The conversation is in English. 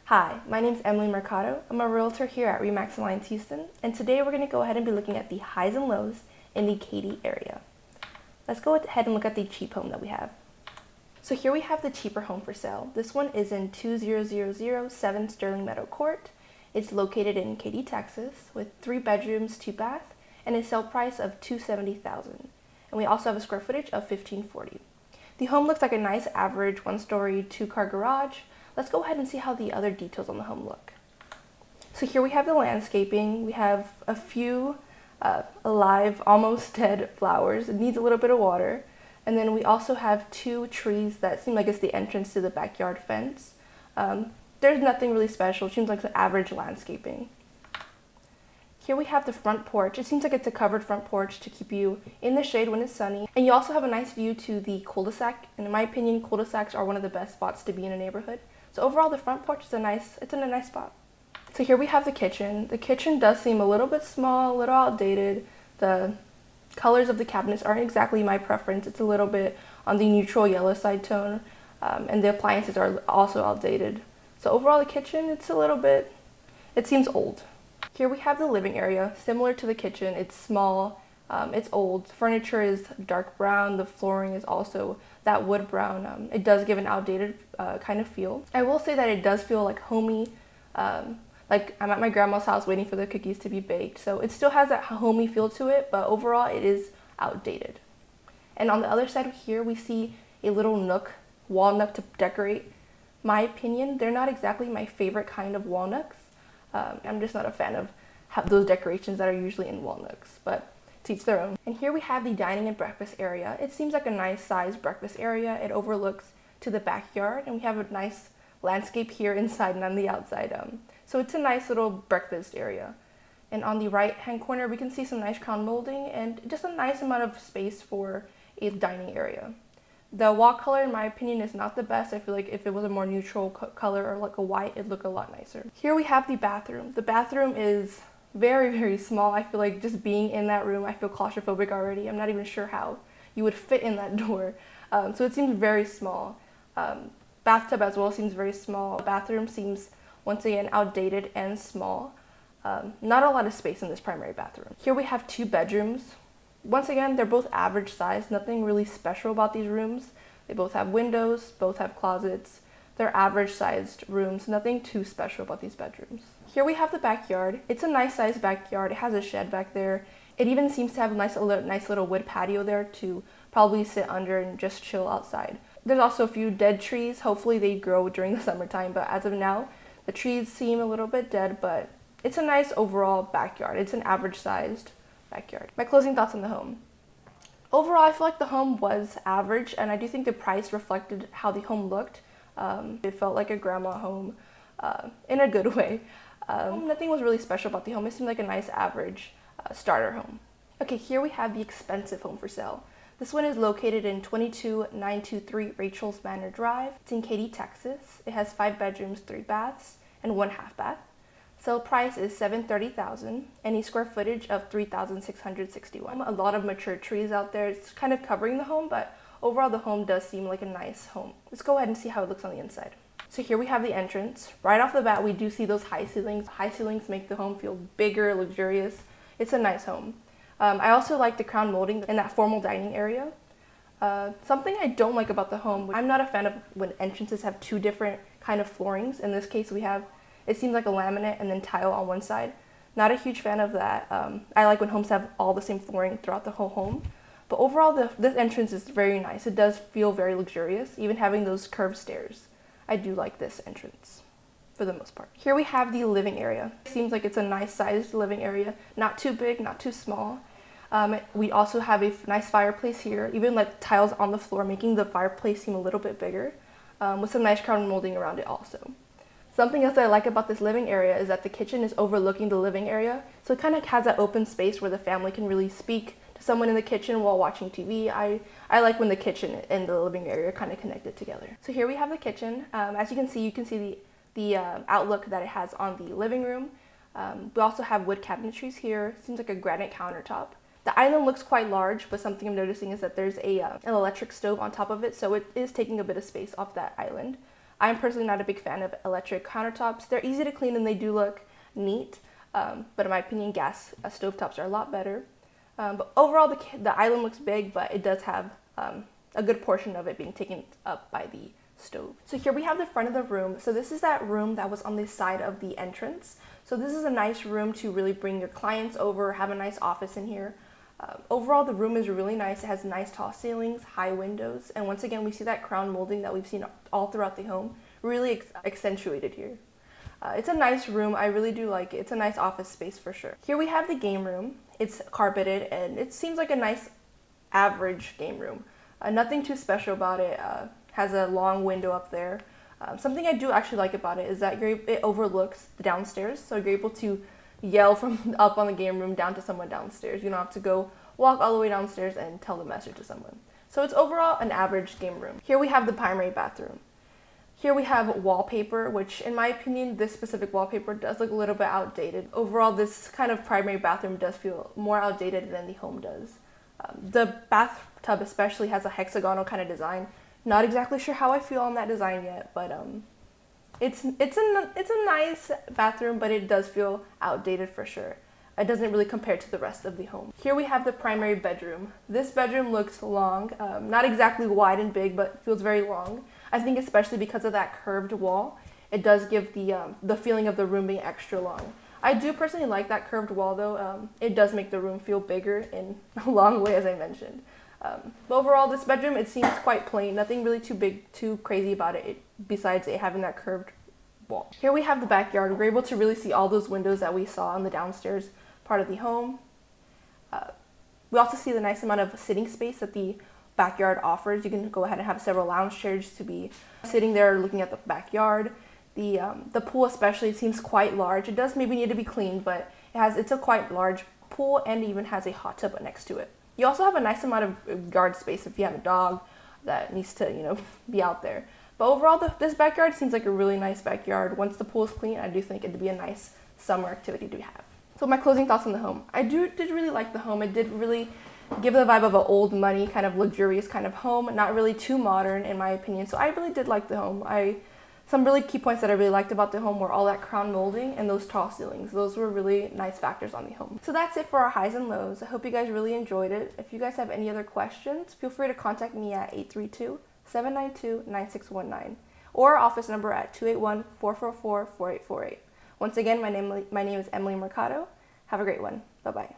Hi, my name is Emilee Mercado. I'm a realtor here at RE/MAX Alliance Houston, and today we're going to go ahead and be looking at the highs and lows in the Katy area. Let's go ahead and look at the cheap home that we have. So here we have the cheaper home for sale. This one is in 20007 Sterling Meadow Court. It's located in Katy, Texas, with 3 bedrooms, 2 baths, and a sale price of $270,000. And we also have a square footage of 1540. The home looks like a nice average 1-story, 2-car garage. Let's go ahead and see how the other details on the home look. So here we have the landscaping. We have a few alive, almost dead flowers. It needs a little bit of water. And then we also have 2 trees that seem like it's the entrance to the backyard fence. There's nothing really special. It seems like the average landscaping. Here we have the front porch. It seems like it's a covered front porch to keep you in the shade when it's sunny. And you also have a nice view to the cul-de-sac. And in my opinion, cul-de-sacs are one of the best spots to be in a neighborhood. So overall, the front porch is it's in a nice spot. So here we have the kitchen. The kitchen does seem a little bit small, a little outdated. The colors of the cabinets aren't exactly my preference. It's a little bit on the neutral yellow side tone. And the appliances are also outdated. So overall, the kitchen, it seems old. Here we have the living area. Similar to the kitchen, it's small, it's old. Furniture is dark brown. The flooring is also that wood brown. It does give an outdated kind of feel. I will say that it does feel like homey, like I'm at my grandma's house waiting for the cookies to be baked. So it still has that homey feel to it, but overall it is outdated. And on the other side here, we see a little nook, wall nook to decorate. My opinion, they're not exactly my favorite kind of wall nooks. I'm just not a fan of those decorations that are usually in wall nooks, but to each their own. And here we have the dining and breakfast area. It seems like a nice sized breakfast area. It overlooks to the backyard, and we have a nice landscape here inside and on the outside. So it's a nice little breakfast area. And on the right hand corner, we can see some nice crown molding and just a nice amount of space for a dining area. The wall color, in my opinion, is not the best. I feel like if it was a more neutral color or like a white, it'd look a lot nicer. Here we have the bathroom. The bathroom is very, very small. I feel like just being in that room, I feel claustrophobic already. I'm not even sure how you would fit in that door. So it seems very small. Bathtub as well seems very small. Bathroom seems, once again, outdated and small. Not a lot of space in this primary bathroom. Here we have 2 bedrooms. Once again, they're both average size. Nothing really special about these rooms. They both have windows, both have closets. They're average sized rooms. Nothing too special about these bedrooms. Here we have the backyard. It's a nice sized backyard. It has a shed back there. It even seems to have a nice little wood patio there to probably sit under and just chill outside. There's also a few dead trees. Hopefully they grow during the summertime, but as of now, the trees seem a little bit dead, but it's a nice overall backyard. It's an average sized backyard. My closing thoughts on the home. Overall, I feel like the home was average, and I do think the price reflected how the home looked. It felt like a grandma home in a good way. Nothing was really special about the home. It seemed like a nice average starter home. Okay, here we have the expensive home for sale. This one is located in 22923 Rachel's Manor Drive. It's in Katy, Texas. It has 5 bedrooms, 3 baths, and 1 half bath. Sale price is $730,000 and a square footage of 3,661. A lot of mature trees out there. It's kind of covering the home, but overall the home does seem like a nice home. Let's go ahead and see how it looks on the inside. So here we have the entrance. Right off the bat, we do see those high ceilings. High ceilings make the home feel bigger, luxurious. It's a nice home. I also like the crown molding in that formal dining area. Something I don't like about the home, I'm not a fan of when entrances have 2 different kind of floorings. In this case, it seems like a laminate and then tile on one side. Not a huge fan of that. I like when homes have all the same flooring throughout the whole home. But overall, this entrance is very nice. It does feel very luxurious, even having those curved stairs. I do like this entrance for the most part. Here we have the living area. It seems like it's a nice sized living area. Not too big, not too small. We also have a nice fireplace here, even like tiles on the floor, making the fireplace seem a little bit bigger, with some nice crown molding around it also. Something else that I like about this living area is that the kitchen is overlooking the living area, so it kind of has that open space where the family can really speak to someone in the kitchen while watching TV. I like when the kitchen and the living area are kind of connected together. So here we have the kitchen. As you can see the outlook that it has on the living room. We also have wood cabinetries here. Seems like a granite countertop. The island looks quite large, but something I'm noticing is that there's an electric stove on top of it, so it is taking a bit of space off that island. I'm personally not a big fan of electric countertops. They're easy to clean and they do look neat, but in my opinion, gas stovetops are a lot better. But overall, the island looks big, but it does have a good portion of it being taken up by the stove. So here we have the front of the room. So this is that room that was on the side of the entrance. So this is a nice room to really bring your clients over, have a nice office in here. Overall, the room is really nice. It has nice tall ceilings, high windows, and once again, we see that crown molding that we've seen all throughout the home, really accentuated here. It's a nice room. I really do like it. It's a nice office space for sure. Here we have the game room. It's carpeted, and it seems like a nice average game room. Nothing too special about it. Has a long window up there. Something I do actually like about it is that it overlooks the downstairs, so you're able to yell from up on the game room down to someone downstairs. You don't have to go walk all the way downstairs and tell the message to someone. So it's overall an average game room. Here we have the primary bathroom. Here we have wallpaper, which in my opinion, this specific wallpaper does look a little bit outdated. Overall, this kind of primary bathroom does feel more outdated than the home does. The bathtub especially has a hexagonal kind of design. Not exactly sure how I feel on that design yet, but it's a nice bathroom, but it does feel outdated for sure. It doesn't really compare to the rest of the home. Here we have the primary bedroom. This bedroom looks long, not exactly wide and big, but feels very long. I think especially because of that curved wall, it does give the feeling of the room being extra long. I do personally like that curved wall though. It does make the room feel bigger in a long way, as I mentioned. But overall, this bedroom, it seems quite plain. Nothing really too big, too crazy about it, besides it having that curved wall. Here we have the backyard. We're able to really see all those windows that we saw in the downstairs part of the home. We also see the nice amount of sitting space that the backyard offers. You can go ahead and have several lounge chairs to be sitting there looking at the backyard. The pool especially seems quite large. It does maybe need to be cleaned, but it's a quite large pool and even has a hot tub next to it. You also have a nice amount of yard space if you have a dog that needs to, be out there. But overall, this backyard seems like a really nice backyard. Once the pool is clean, I do think it'd be a nice summer activity to have. So my closing thoughts on the home. I did really like the home. It did really give the vibe of an old money, kind of luxurious kind of home, not really too modern in my opinion. So I really did like the home. Some really key points that I really liked about the home were all that crown molding and those tall ceilings. Those were really nice factors on the home. So that's it for our highs and lows. I hope you guys really enjoyed it. If you guys have any other questions, feel free to contact me at 832-792-9619 or our office number at 281-444-4848. Once again, my name is Emilee Mercado. Have a great one. Bye-bye.